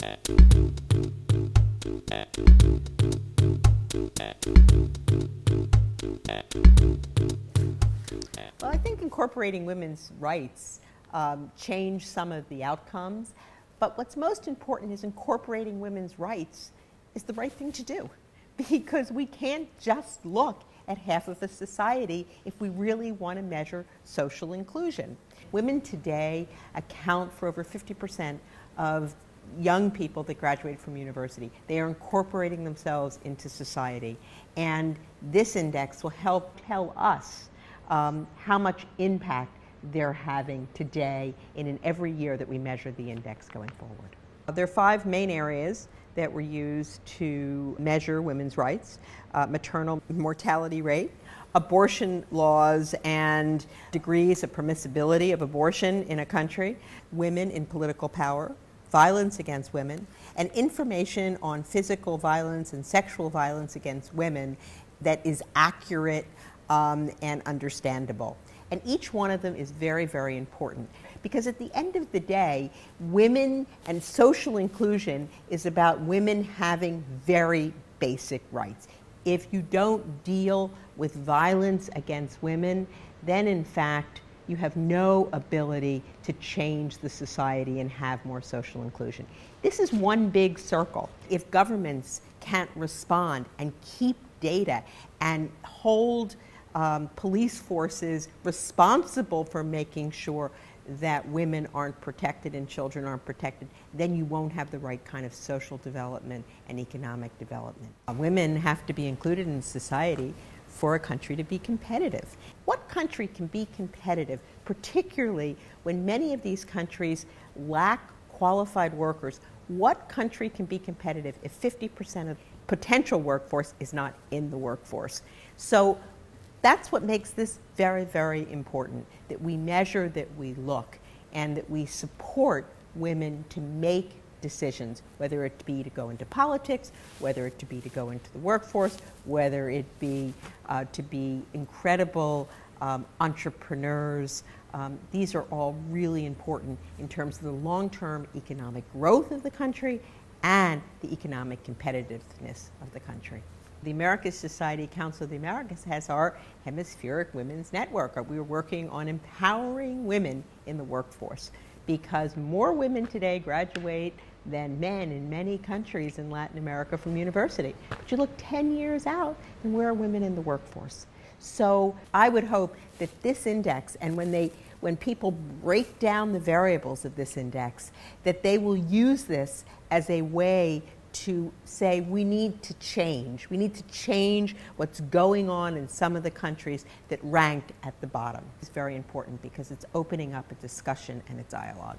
Well, I think incorporating women's rights change some of the outcomes, but what's most important is incorporating women's rights is the right thing to do, because we can't just look at half of a society if we really want to measure social inclusion. Women today account for over 50% of young people that graduate from university. They are incorporating themselves into society, and this index will help tell us how much impact they're having today and in every year that we measure the index going forward. There are 5 main areas that were used to measure women's rights: maternal mortality rate, abortion laws and degrees of permissibility of abortion in a country, women in political power, violence against women, and information on physical violence and sexual violence against women that is accurate and understandable. And each one of them is very, very important, because at the end of the day, women and social inclusion is about women having very basic rights. If you don't deal with violence against women, then in fact you have no ability to change the society and have more social inclusion. This is one big circle. If governments can't respond and keep data and hold police forces responsible for making sure that women aren't protected and children aren't protected, then you won't have the right kind of social development and economic development. Women have to be included in society for a country to be competitive. What country can be competitive, particularly when many of these countries lack qualified workers? What country can be competitive if 50% of potential workforce is not in the workforce? So that's what makes this very, very important, that we measure, that we look, and that we support women to make decisions, whether it be to go into politics, whether it be to go into the workforce, whether it be to be incredible entrepreneurs. These are all really important in terms of the long-term economic growth of the country and the economic competitiveness of the country. The Americas Society Council of the Americas has our Hemispheric Women's Network. We're working on empowering women in the workforce, because more women today graduate than men in many countries in Latin America from university. But you look 10 years out, and where are women in the workforce? So I would hope that this index, and when people break down the variables of this index, that they will use this as a way to say we need to change. We need to change what's going on in some of the countries that ranked at the bottom. It's very important because it's opening up a discussion and a dialogue.